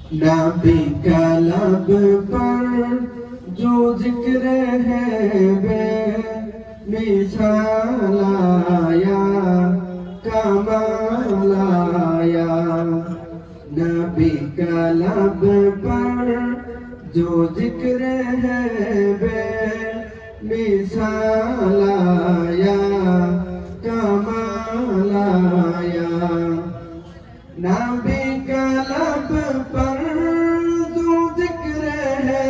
नबी का लब पर जो जिक्र है बेमिसाल आया, कमाल आया। नबी का लब पर जो जिक्र है बेमिसाल आया, कमाल आया। नबी का लब पर जो जिक्र है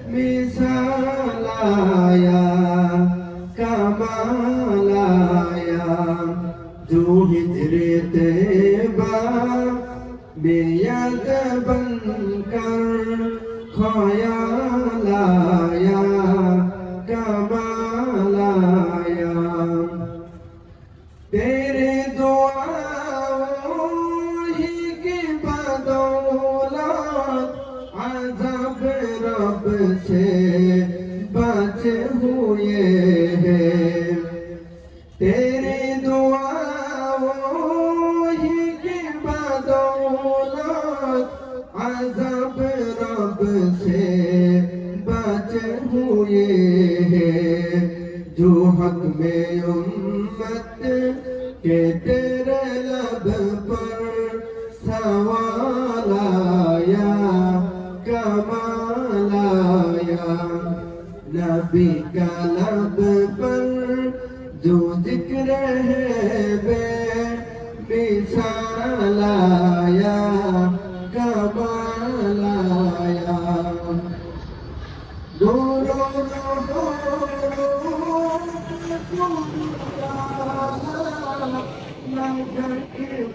बेमिसाल आया, कमाल आया। जो हिजरे तैयबा में याद बनकर ख्याल आया, कमाल आया। तेरे दुआओं ही की बदौलत अज़ब रब से बचे हुए हैं। तेरे दुआओं ही की बदौलत अज़ब रब से बचे हुए हैं। जो हक में उम्मत के तेरे लब पर सवाल आया, कमाल आया। नबी का लब पर जो जिक्र है बेमिसाल आया, कमाल आया।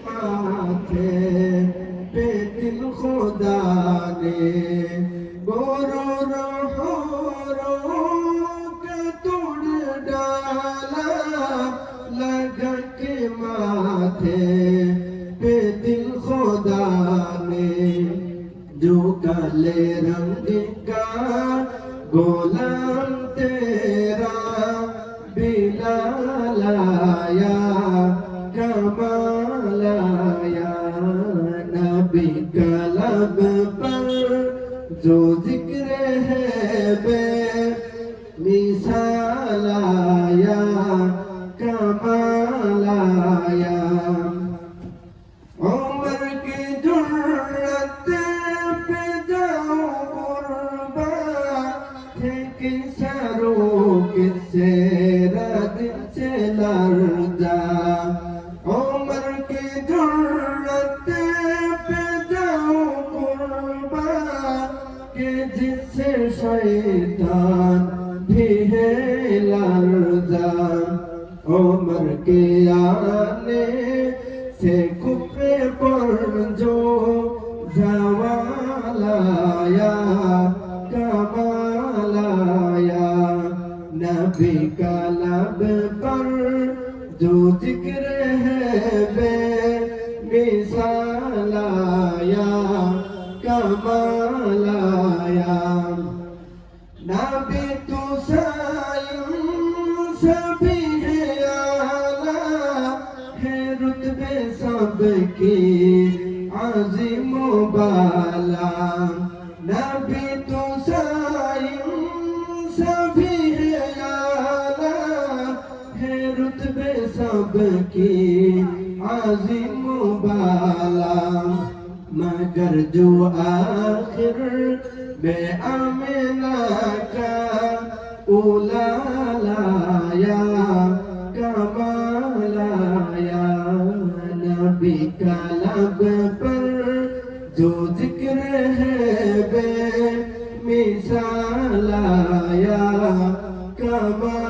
माथे पे दिल खुदा ने रो के तोड़ डाला, लगा के माथे पे दिल खुदा ने। जो काले रंग का गोलाम तेरा बिलाल आया, कमाल आया। नबी का लब पर जो जिक्र है बेमिसाल आया, कमाल आया। उम्र की जुर्रत पे जाओ कुर्बा थे कि सरों किससे रद से लर्जा। उम्र की जुर्रत पे जाओ कुर्बा के जिससे शैतान भी है लर्जा। उम्र के आने से कुफे पर जो ज़वाल आया, कमाल आया। नबी का लब पर जो जिक्र है बेमिसाल आया, कमाल आया। नबी तो सायम सभी है आला है, रुतबे सबकी आज़िम बाला। नबी तो सायम सभी है आला है, रुतबे सबकी आज़िम बाला। मगर जो आखिर में आमिना का उलाल आया, कमाल आया। नबी का लब पर जो जिक्र है बेमिसाल आया, कमाल